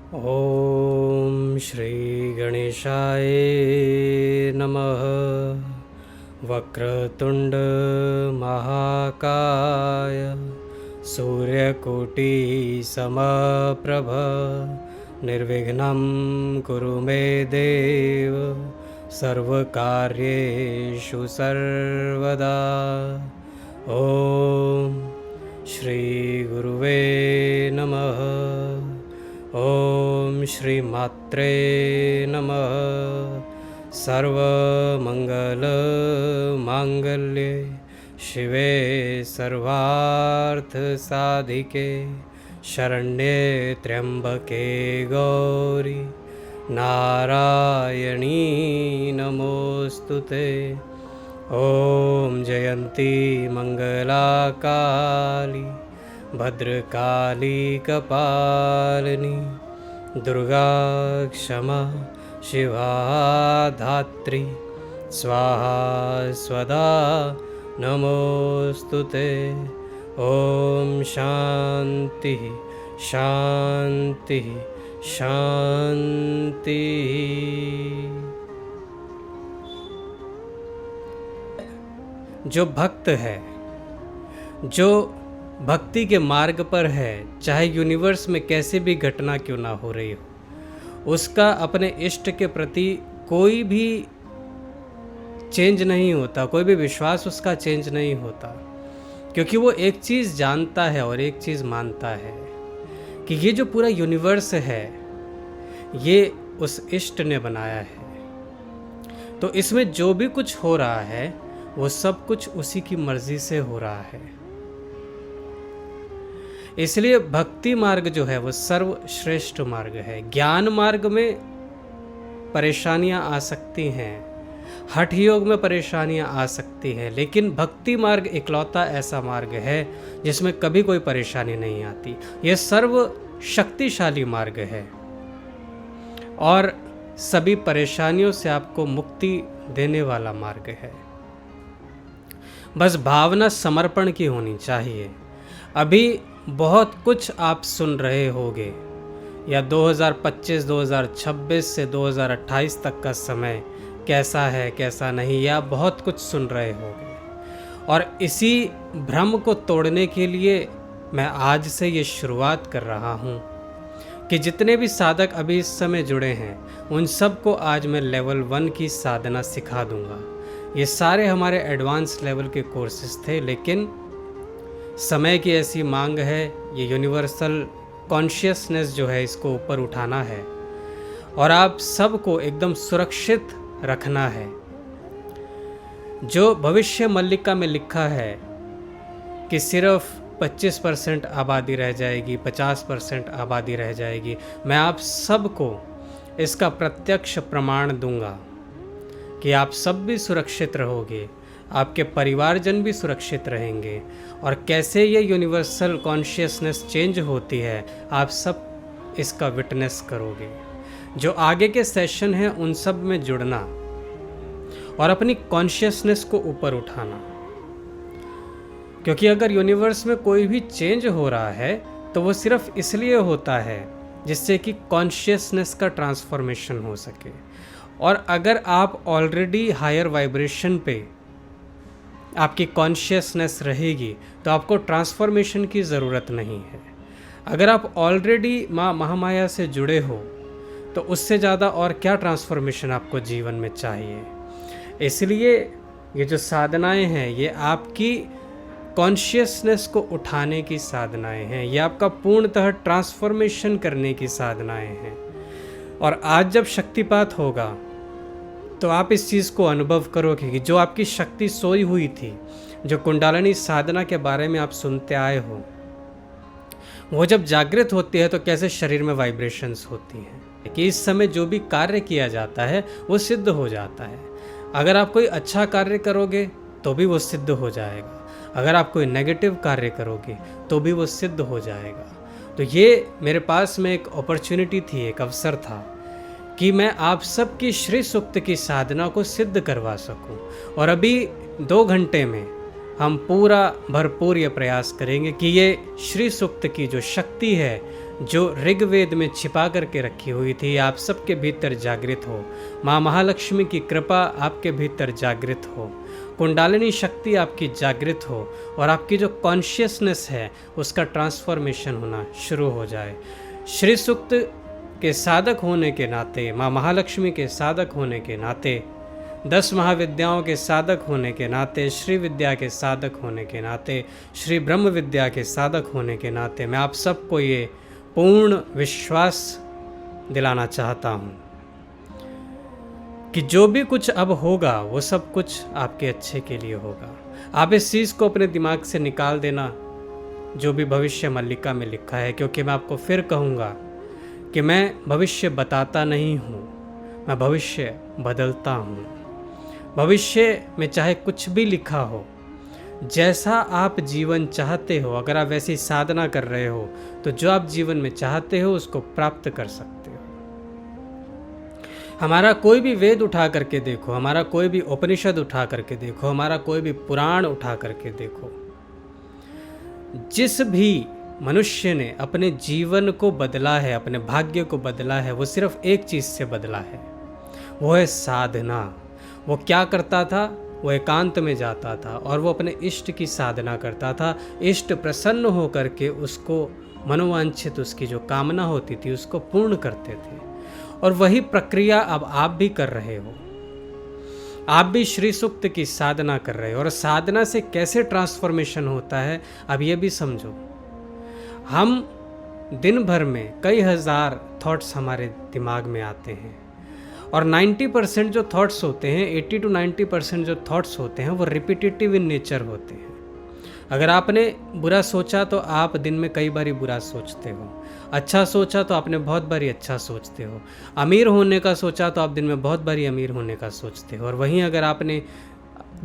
ॐ श्री गणेशाय नमः। वक्रतुंड महाकाय सूर्यकोटि समप्रभ निर्विघ्नं कुरु मे देव सर्वकार्येषु सर्वदा। ॐ श्री गुरुवे नमः। ॐ श्री मात्रे नमः। सर्वमंगलमांगल्ये शिवे सर्वार्थसाधिके शरण्ये त्र्यंबके गौरी नारायणी नमोस्तुते। ॐ जयंती मंगला काली भद्रकाली कपालिनी दुर्गा क्षमा शिवा धात्री स्वाहा स्वदा नमोस्तुते। ॐ शांति शांति शांति। जो भक्त है, जो भक्ति के मार्ग पर है, चाहे यूनिवर्स में कैसे भी घटना क्यों ना हो रही हो, उसका अपने इष्ट के प्रति कोई भी चेंज नहीं होता, कोई भी विश्वास उसका चेंज नहीं होता, क्योंकि वो एक चीज़ जानता है और एक चीज़ मानता है कि ये जो पूरा यूनिवर्स है ये उस इष्ट ने बनाया है। तो इसमें जो भी कुछ हो रहा है वो सब कुछ उसी की मर्जी से हो रहा है। इसलिए भक्ति मार्ग जो है वो सर्वश्रेष्ठ मार्ग है। ज्ञान मार्ग में परेशानियां आ सकती हैं, हठ योग में परेशानियां आ सकती हैं, लेकिन भक्ति मार्ग इकलौता ऐसा मार्ग है जिसमें कभी कोई परेशानी नहीं आती। यह सर्व शक्तिशाली मार्ग है और सभी परेशानियों से आपको मुक्ति देने वाला मार्ग है। बस भावना समर्पण की होनी चाहिए। अभी बहुत कुछ आप सुन रहे होंगे, या 2025, 2026 से 2028 तक का समय कैसा है कैसा नहीं, या बहुत कुछ सुन रहे होंगे। और इसी भ्रम को तोड़ने के लिए मैं आज से ये शुरुआत कर रहा हूँ कि जितने भी साधक अभी इस समय जुड़े हैं उन सबको आज मैं लेवल 1 की साधना सिखा दूँगा। ये सारे हमारे एडवांस लेवल के कोर्सेज थे, लेकिन समय की ऐसी मांग है, ये यूनिवर्सल कॉन्शियसनेस जो है इसको ऊपर उठाना है और आप सबको एकदम सुरक्षित रखना है। जो भविष्य मल्लिका में लिखा है कि सिर्फ 25% आबादी रह जाएगी, 50% आबादी रह जाएगी, मैं आप सबको इसका प्रत्यक्ष प्रमाण दूंगा कि आप सब भी सुरक्षित रहोगे, आपके परिवारजन भी सुरक्षित रहेंगे। और कैसे ये यूनिवर्सल कॉन्शियसनेस चेंज होती है आप सब इसका विटनेस करोगे। जो आगे के सेशन हैं उन सब में जुड़ना और अपनी कॉन्शियसनेस को ऊपर उठाना, क्योंकि अगर यूनिवर्स में कोई भी चेंज हो रहा है तो वो सिर्फ इसलिए होता है जिससे कि कॉन्शियसनेस का ट्रांसफॉर्मेशन हो सके। और अगर आप ऑलरेडी हायर वाइब्रेशन पे आपकी कॉन्शियसनेस रहेगी तो आपको ट्रांसफॉर्मेशन की ज़रूरत नहीं है। अगर आप ऑलरेडी माँ महामाया से जुड़े हो तो उससे ज़्यादा और क्या ट्रांसफॉर्मेशन आपको जीवन में चाहिए। इसलिए ये जो साधनाएं हैं ये आपकी कॉन्शियसनेस को उठाने की साधनाएं हैं, ये आपका पूर्णतः ट्रांसफॉर्मेशन करने की साधनाएं हैं। और आज जब शक्तिपात होगा तो आप इस चीज़ को अनुभव करोगे कि जो आपकी शक्ति सोई हुई थी, जो कुंडलिनी साधना के बारे में आप सुनते आए हो, वो जब जागृत होती है तो कैसे शरीर में वाइब्रेशंस होती हैं कि इस समय जो भी कार्य किया जाता है वो सिद्ध हो जाता है। अगर आप कोई अच्छा कार्य करोगे तो भी वो सिद्ध हो जाएगा, अगर आप कोई नेगेटिव कार्य करोगे तो भी वो सिद्ध हो जाएगा। तो ये मेरे पास में एक अपॉर्चुनिटी थी, एक अवसर था कि मैं आप सबकी श्री सूक्त की साधना को सिद्ध करवा सकूं। और अभी 2 घंटे में हम पूरा भरपूर ये प्रयास करेंगे कि ये श्री सूक्त की जो शक्ति है, जो ऋग्वेद में छिपा करके रखी हुई थी आप सबके भीतर जागृत हो। माँ महालक्ष्मी की कृपा आपके भीतर जागृत हो, कुंडालिनी शक्ति आपकी जागृत हो और आपकी जो कॉन्शियसनेस है उसका ट्रांसफॉर्मेशन होना शुरू हो जाए। श्री सूक्त के साधक होने के नाते, माँ महालक्ष्मी के साधक होने के नाते, 10 महाविद्याओं के साधक होने के नाते, श्री विद्या के साधक होने के नाते, श्री ब्रह्म विद्या के साधक होने के नाते मैं आप सबको ये पूर्ण विश्वास दिलाना चाहता हूँ कि जो भी कुछ अब होगा वो सब कुछ आपके अच्छे के लिए होगा। आप इस चीज़ को अपने दिमाग से निकाल देना जो भी भविष्य मल्लिका में लिखा है, क्योंकि मैं आपको फिर कहूँगा कि मैं भविष्य बताता नहीं हूँ, मैं भविष्य बदलता हूँ। भविष्य में चाहे कुछ भी लिखा हो, जैसा आप जीवन चाहते हो, अगर आप वैसी साधना कर रहे हो तो जो आप जीवन में चाहते हो उसको प्राप्त कर सकते हो। हमारा कोई भी वेद उठा करके देखो, हमारा कोई भी उपनिषद उठा करके देखो, हमारा कोई भी पुराण उठा करके देखो, जिस भी मनुष्य ने अपने जीवन को बदला है, अपने भाग्य को बदला है, वो सिर्फ एक चीज़ से बदला है, वो है साधना। वो क्या करता था? वो एकांत में जाता था और वो अपने इष्ट की साधना करता था। इष्ट प्रसन्न होकर के उसको मनोवांछित उसकी जो कामना होती थी उसको पूर्ण करते थे। और वही प्रक्रिया अब आप भी कर रहे हो। आप भी श्री सूक्त की साधना कर रहे हो और साधना से कैसे ट्रांसफॉर्मेशन होता है अब ये भी समझो। हम दिन भर में कई हजार थॉट्स हमारे दिमाग में आते हैं और 90% जो थॉट्स होते हैं, 80 to 90% जो थॉट्स होते हैं वो रिपीटेटिव इन नेचर होते हैं। अगर आपने बुरा सोचा तो आप दिन में कई बारी बुरा सोचते हो, अच्छा सोचा तो आपने बहुत बारी अच्छा सोचते हो, अमीर होने का सोचा तो आप दिन में बहुत बारी अमीर होने का सोचते हो, और वहीं अगर आपने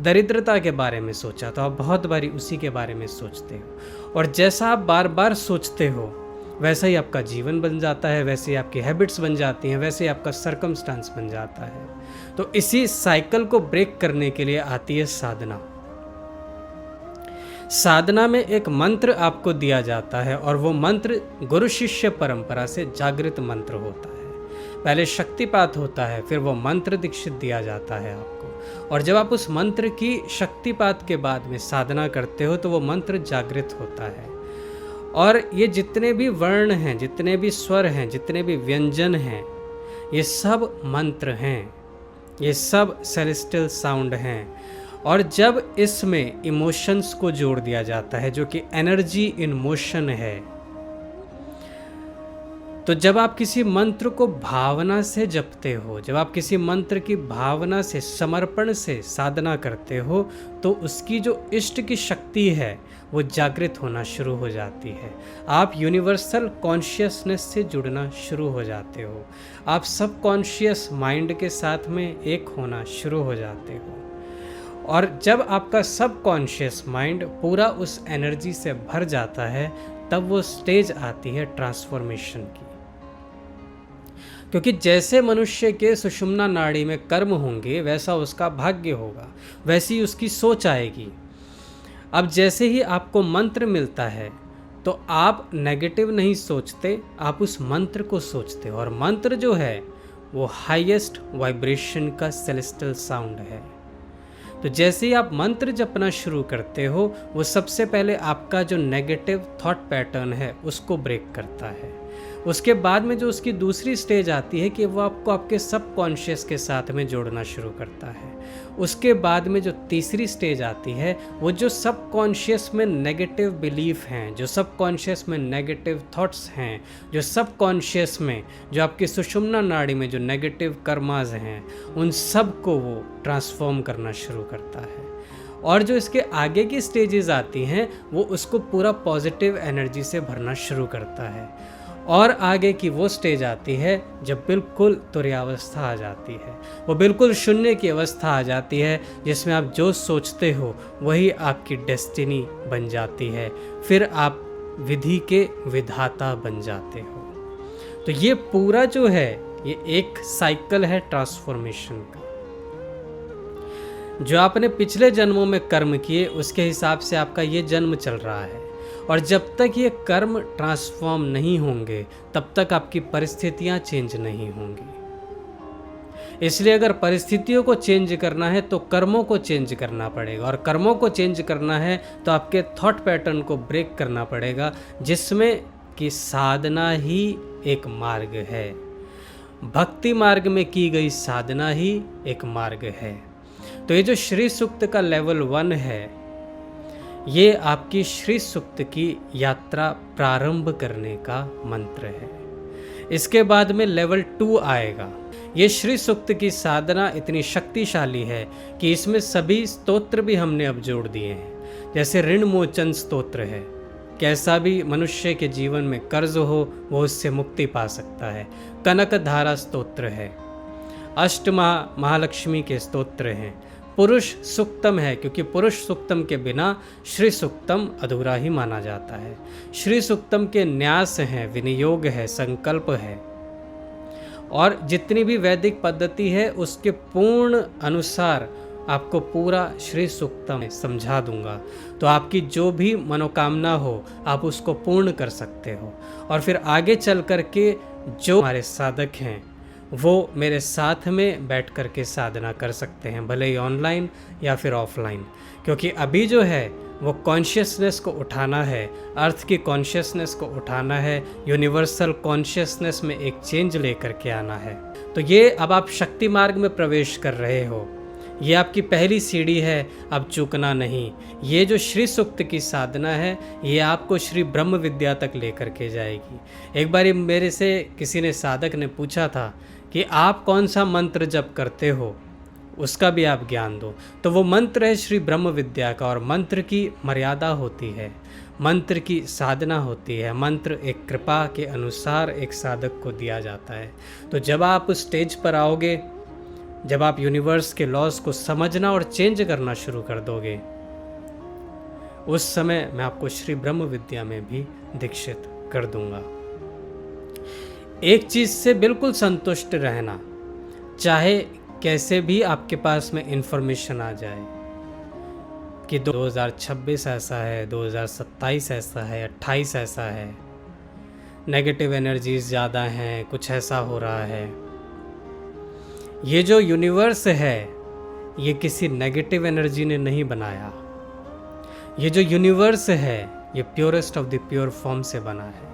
दरिद्रता के बारे में सोचा तो आप बहुत बारी उसी के बारे में सोचते हो। और जैसा आप बार बार सोचते हो वैसा ही आपका जीवन बन जाता है, वैसे ही आपकी हैबिट्स बन जाती हैं, वैसे ही आपका सर्कमस्टांस बन जाता है। तो इसी साइकिल को ब्रेक करने के लिए आती है साधना। साधना में एक मंत्र आपको दिया जाता है और वो मंत्र गुरु शिष्य परंपरा से जागृत मंत्र होता है। पहले शक्तिपात होता है, फिर वो मंत्र दीक्षित दिया जाता है आपको, और जब आप उस मंत्र की शक्तिपात के बाद में साधना करते हो तो वो मंत्र जागृत होता है। और ये जितने भी वर्ण हैं, जितने भी स्वर हैं, जितने भी व्यंजन हैं, ये सब मंत्र हैं, ये सब सेलेस्टियल साउंड हैं। और जब इसमें इमोशंस को जोड़ दिया जाता है जो कि एनर्जी इन मोशन है, तो जब आप किसी मंत्र को भावना से जपते हो, जब आप किसी मंत्र की भावना से, समर्पण से साधना करते हो, तो उसकी जो इष्ट की शक्ति है वो जागृत होना शुरू हो जाती है। आप यूनिवर्सल कॉन्शियसनेस से जुड़ना शुरू हो जाते हो, आप सब कॉन्शियस माइंड के साथ में एक होना शुरू हो जाते हो। और जब आपका सब कॉन्शियस माइंड पूरा उस एनर्जी से भर जाता है, तब वो स्टेज आती है ट्रांसफॉर्मेशन की। क्योंकि जैसे मनुष्य के सुषुम्ना नाड़ी में कर्म होंगे वैसा उसका भाग्य होगा, वैसी उसकी सोच आएगी। अब जैसे ही आपको मंत्र मिलता है तो आप नेगेटिव नहीं सोचते, आप उस मंत्र को सोचते हो, और मंत्र जो है वो हाईएस्ट वाइब्रेशन का सेलेस्टियल साउंड है। तो जैसे ही आप मंत्र जपना शुरू करते हो, वो सबसे पहले आपका जो नेगेटिव थॉट पैटर्न है उसको ब्रेक करता है। उसके बाद में जो उसकी दूसरी स्टेज आती है कि वो आपको आपके सब कॉन्शियस के साथ में जोड़ना शुरू करता है। उसके बाद में जो तीसरी स्टेज आती है, वो जो सब कॉन्शियस में नेगेटिव बिलीफ हैं, जो सब कॉन्शियस में नेगेटिव थॉट्स हैं, जो सब कॉन्शियस में जो आपकी सुषुम्ना नाड़ी में जो नेगेटिव कर्माज हैं, उन सब को वो ट्रांसफॉर्म करना शुरू करता है। और जो इसके आगे की स्टेजेस आती हैं वो उसको पूरा पॉजिटिव एनर्जी से भरना शुरू करता है। और आगे की वो स्टेज आती है जब बिल्कुल तुर्यावस्था आ जाती है, वो बिल्कुल शून्य की अवस्था आ जाती है, जिसमें आप जो सोचते हो वही आपकी डेस्टिनी बन जाती है। फिर आप विधि के विधाता बन जाते हो। तो ये पूरा जो है ये एक साइकिल है ट्रांसफॉर्मेशन का। जो आपने पिछले जन्मों में कर्म किए उसके हिसाब से आपका ये जन्म चल रहा है, और जब तक ये कर्म ट्रांसफॉर्म नहीं होंगे तब तक आपकी परिस्थितियां चेंज नहीं होंगी। इसलिए अगर परिस्थितियों को चेंज करना है तो कर्मों को चेंज करना पड़ेगा, और कर्मों को चेंज करना है तो आपके थॉट पैटर्न को ब्रेक करना पड़ेगा, जिसमें कि साधना ही एक मार्ग है। भक्ति मार्ग में की गई साधना ही एक मार्ग है। तो ये जो श्री सूक्त का लेवल 1 है, ये आपकी श्री सूक्त की यात्रा प्रारंभ करने का मंत्र है। इसके बाद में लेवल 2 आएगा। ये श्री सूक्त की साधना इतनी शक्तिशाली है कि इसमें सभी स्तोत्र भी हमने अब जोड़ दिए हैं। जैसे ऋण मोचन स्तोत्र है, कैसा भी मनुष्य के जीवन में कर्ज हो वो उससे मुक्ति पा सकता है। कनक धारा स्तोत्र है, महालक्ष्मी के स्तोत्र हैं। पुरुष सुक्तम है, क्योंकि पुरुष सुक्तम के बिना श्री सुक्तम अधूरा ही माना जाता है। श्री सुक्तम के न्यास हैं, विनियोग है, संकल्प है, और जितनी भी वैदिक पद्धति है उसके पूर्ण अनुसार आपको पूरा श्री सूक्तम समझा दूंगा। तो आपकी जो भी मनोकामना हो आप उसको पूर्ण कर सकते हो। और फिर आगे चल कर के जो हमारे साधक हैं वो मेरे साथ में बैठ कर के साधना कर सकते हैं, भले ही ऑनलाइन या फिर ऑफलाइन। क्योंकि अभी जो है वो कॉन्शियसनेस को उठाना है, अर्थ की कॉन्शियसनेस को उठाना है, यूनिवर्सल कॉन्शियसनेस में एक चेंज लेकर के आना है। तो ये अब आप शक्ति मार्ग में प्रवेश कर रहे हो, ये आपकी पहली सीढ़ी है, अब चूकना नहीं। ये जो श्री सूक्त की साधना है ये आपको श्री ब्रह्म विद्या तक लेकर के जाएगी। एक बार मेरे से किसी ने साधक ने पूछा था कि आप कौन सा मंत्र जप करते हो, उसका भी आप ज्ञान दो। तो वो मंत्र है श्री ब्रह्म विद्या का, और मंत्र की मर्यादा होती है, मंत्र की साधना होती है। मंत्र एक कृपा के अनुसार एक साधक को दिया जाता है। तो जब आप उस स्टेज पर आओगे, जब आप यूनिवर्स के लॉज को समझना और चेंज करना शुरू कर दोगे, उस समय मैं आपको श्री ब्रह्म विद्या में भी दीक्षित कर दूंगा। एक चीज से बिल्कुल संतुष्ट रहना, चाहे कैसे भी आपके पास में इंफॉर्मेशन आ जाए कि 2026 ऐसा है, 2027 ऐसा है, 28 ऐसा है, नेगेटिव एनर्जीज ज़्यादा हैं, कुछ ऐसा हो रहा है। ये जो यूनिवर्स है ये किसी नेगेटिव एनर्जी ने नहीं बनाया। ये जो यूनिवर्स है ये purest of the pure form से बना है।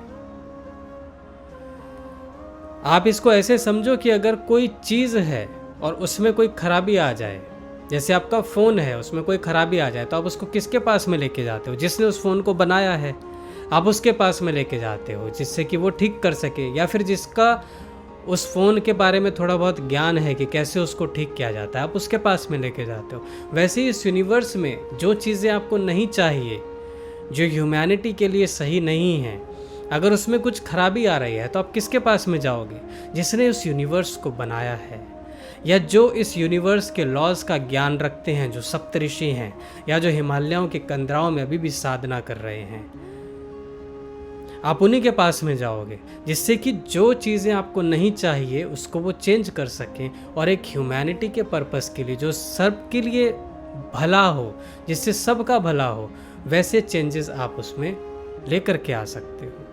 आप इसको ऐसे समझो कि अगर कोई चीज़ है और उसमें कोई खराबी आ जाए, जैसे आपका फ़ोन है उसमें कोई खराबी आ जाए, तो आप उसको किसके पास में लेके जाते हो? जिसने उस फ़ोन को बनाया है, आप उसके पास में लेके जाते हो जिससे कि वो ठीक कर सके, या फिर जिसका उस फ़ोन के बारे में थोड़ा बहुत ज्ञान है कि कैसे उसको ठीक किया जाता है, आप उसके पास में लेके जाते हो। वैसे ही इस यूनिवर्स में जो चीज़ें आपको नहीं चाहिए, जो ह्यूमैनिटी के लिए सही नहीं है, अगर उसमें कुछ खराबी आ रही है तो आप किसके पास में जाओगे? जिसने उस यूनिवर्स को बनाया है, या जो इस यूनिवर्स के लॉज का ज्ञान रखते हैं, जो सप्तऋषि हैं, या जो हिमालयों के कंदराओं में अभी भी साधना कर रहे हैं, आप उन्हीं के पास में जाओगे, जिससे कि जो चीज़ें आपको नहीं चाहिए उसको वो चेंज कर सकें, और एक ह्यूमैनिटी के पर्पस के लिए, जो सबके लिए भला हो, जिससे सबका भला हो, वैसे चेंजेस आप उसमें लेकर के आ सकते हो।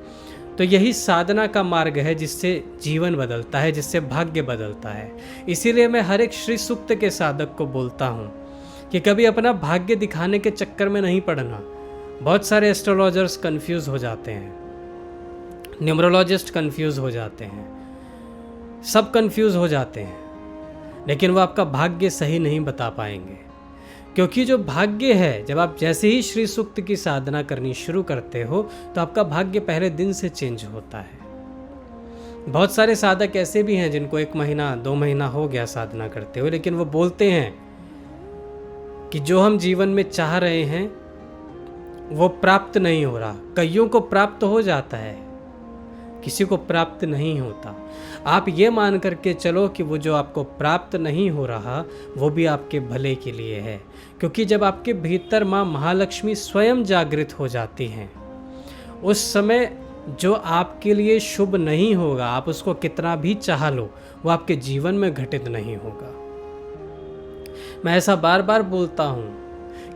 तो यही साधना का मार्ग है जिससे जीवन बदलता है, जिससे भाग्य बदलता है। इसीलिए मैं हर एक श्री सूक्त के साधक को बोलता हूँ कि कभी अपना भाग्य दिखाने के चक्कर में नहीं पड़ना। बहुत सारे एस्ट्रोलॉजर्स कंफ्यूज हो जाते हैं, न्यूमरोलॉजिस्ट कंफ्यूज हो जाते हैं, सब कंफ्यूज हो जाते हैं, लेकिन वो आपका भाग्य सही नहीं बता पाएंगे। क्योंकि जो भाग्य है, जब आप जैसे ही श्री सूक्त की साधना करनी शुरू करते हो तो आपका भाग्य पहले दिन से चेंज होता है। बहुत सारे साधक ऐसे भी हैं जिनको 1 महीना 2 महीना हो गया साधना करते हुए, लेकिन वो बोलते हैं कि जो हम जीवन में चाह रहे हैं वो प्राप्त नहीं हो रहा। कईयों को प्राप्त हो जाता है, किसी को प्राप्त नहीं होता। आप ये मान करके चलो कि वो जो आपको प्राप्त नहीं हो रहा वो भी आपके भले के लिए है, क्योंकि जब आपके भीतर माँ महालक्ष्मी स्वयं जागृत हो जाती हैं, उस समय जो आपके लिए शुभ नहीं होगा, आप उसको कितना भी चाह लो, वो आपके जीवन में घटित नहीं होगा। मैं ऐसा बार बार बोलता हूँ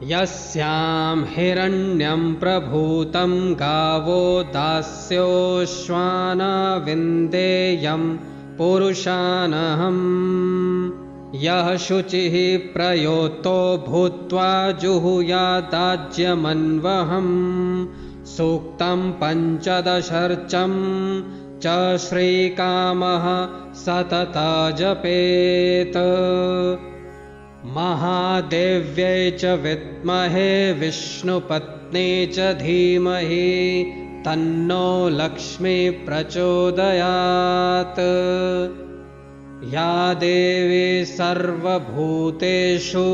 यस्यां हिरण्यं प्रभूतं गावो दास्योश्वान विन्देयं पुरुषानहम् यः शुचिः प्रयोतो भूत्वा जुहुयादाज्यमन्वहम् सूक्तं पञ्चदशर्चं च श्रीकामः सतत जपेत महादेव्यै च विद्महे विष्णुपत्नी च धीमहि तन्नो लक्ष्मी प्रचोदयात् या देवी सर्वभूतेषु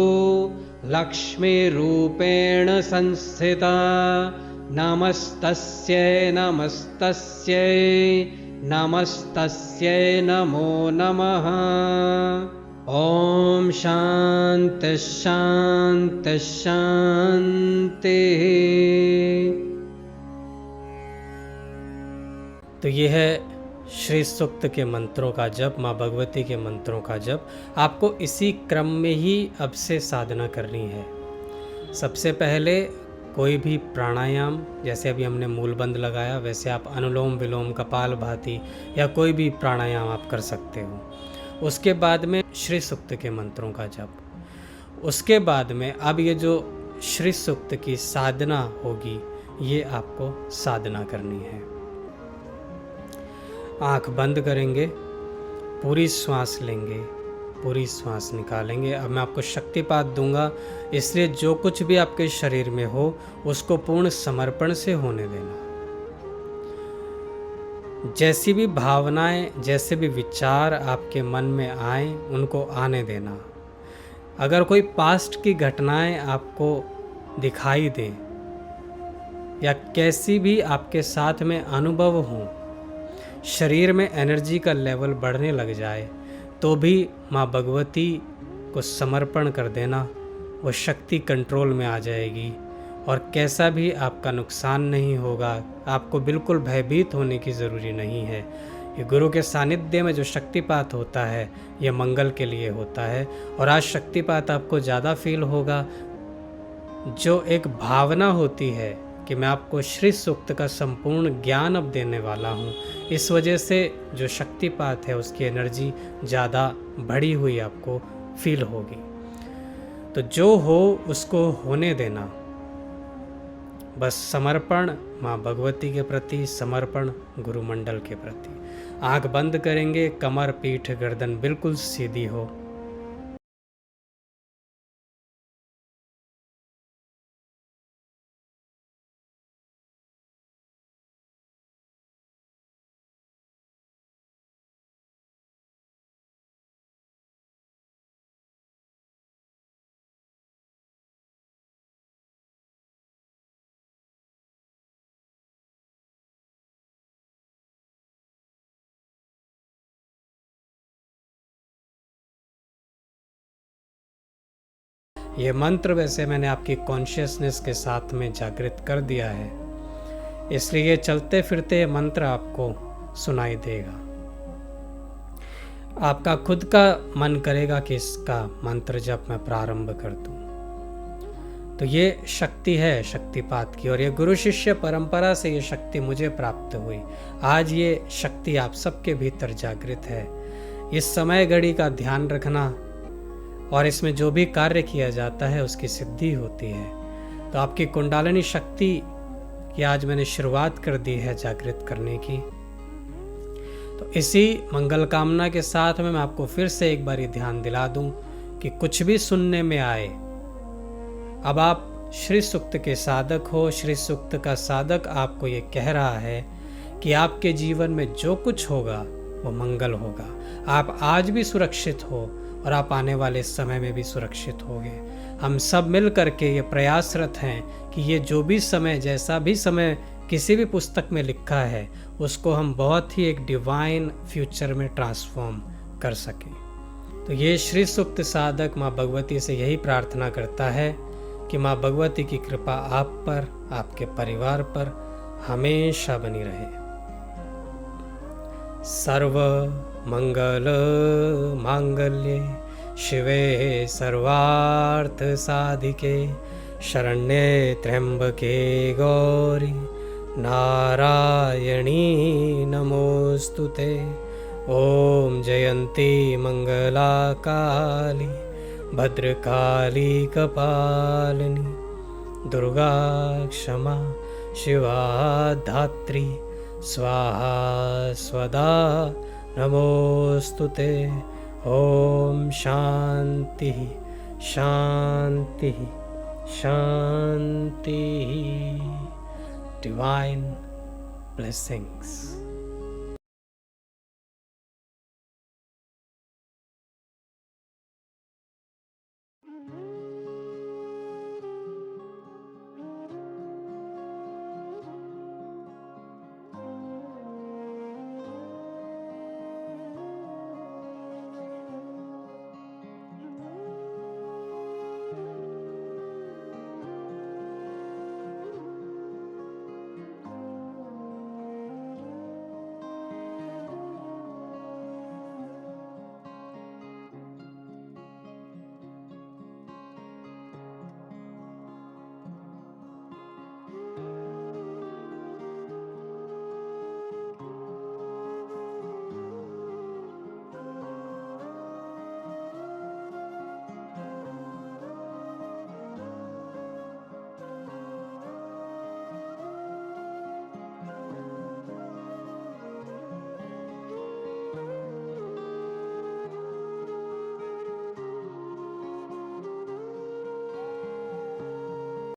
लक्ष्मीरूपेण संस्थिता नमस्तस्यै नमस्तस्यै नमस्तस्यै नमो नमः। ओम शांति शांति शांति। तो यह है श्री सूक्त के मंत्रों का जप, माँ भगवती के मंत्रों का जप। आपको इसी क्रम में ही अब से साधना करनी है। सबसे पहले कोई भी प्राणायाम, जैसे अभी हमने मूलबंध लगाया, वैसे आप अनुलोम विलोम कपालभाति या कोई भी प्राणायाम आप कर सकते हो। उसके बाद में श्री सूक्त के मंत्रों का जप। उसके बाद में अब ये जो श्री सूक्त की साधना होगी, ये आपको साधना करनी है। आंख बंद करेंगे, पूरी श्वास लेंगे, पूरी श्वास निकालेंगे। अब मैं आपको शक्तिपात दूंगा, इसलिए जो कुछ भी आपके शरीर में हो उसको पूर्ण समर्पण से होने देना। जैसी भी भावनाएं, जैसे भी विचार आपके मन में आए, उनको आने देना। अगर कोई पास्ट की घटनाएं आपको दिखाई दें या कैसी भी आपके साथ में अनुभव हो, शरीर में एनर्जी का लेवल बढ़ने लग जाए, तो भी माँ भगवती को समर्पण कर देना। वो शक्ति कंट्रोल में आ जाएगी और कैसा भी आपका नुकसान नहीं होगा। आपको बिल्कुल भयभीत होने की ज़रूरी नहीं है। ये गुरु के सानिध्य में जो शक्तिपात होता है, ये मंगल के लिए होता है। और आज शक्तिपात आपको ज़्यादा फील होगा। जो एक भावना होती है कि मैं आपको श्री सूक्त का संपूर्ण ज्ञान अब देने वाला हूँ, इस वजह से जो शक्तिपात है उसकी एनर्जी ज़्यादा बढ़ी हुई आपको फील होगी। तो जो हो उसको होने देना। बस समर्पण माँ भगवती के प्रति, समर्पण गुरुमंडल के प्रति। आंख बंद करेंगे, कमर पीठ गर्दन बिल्कुल सीधी हो। ये मंत्र वैसे मैंने आपकी कॉन्शियसनेस के साथ में जागृत कर दिया है, इसलिए चलते फिरते मंत्र आपको सुनाई देगा। आपका खुद का मन करेगा कि इसका मंत्र जब मैं प्रारंभ कर दूं। तो ये शक्ति है शक्तिपात की, और ये गुरु शिष्य परंपरा से ये शक्ति मुझे प्राप्त हुई। आज ये शक्ति आप सबके भीतर जागृत है। इस समय घड़ी का ध्यान रखना, और इसमें जो भी कार्य किया जाता है उसकी सिद्धि होती है। तो आपकी कुंडालिनी शक्ति की आज मैंने शुरुआत कर दी है जागृत करने की। तो इसी मंगल कामना के साथ में मैं आपको फिर से एक बार ध्यान दिला दूं कि कुछ भी सुनने में आए, अब आप श्री सूक्त के साधक हो। श्री सूक्त का साधक आपको ये कह रहा है कि आपके जीवन में जो कुछ होगा वो मंगल होगा। आप आज भी सुरक्षित हो और आप आने वाले समय में भी सुरक्षित होगे। हम सब मिल करके ये प्रयासरत हैं कि ये जो भी समय, जैसा भी समय किसी भी पुस्तक में लिखा है, उसको हम बहुत ही एक डिवाइन फ्यूचर में ट्रांसफॉर्म कर सकें। तो ये श्री सूक्त साधक माँ भगवती से यही प्रार्थना करता है कि माँ भगवती की कृपा आप पर, आपके परिवार पर हमेशा बनी रहे। सर्व मंगल मांगल्ये शिवे सर्वार्थ साधिके शरण्ये त्र्यंबके गौरी नारायणी नमोस्तुते। ओम जयंती मंगला काली भद्रकाली कपालिनी दुर्गा क्षमा शिवा धात्री स्वाहा स्वदा नमोस्तुते। ओम शांति शांति शांति। Divine blessings.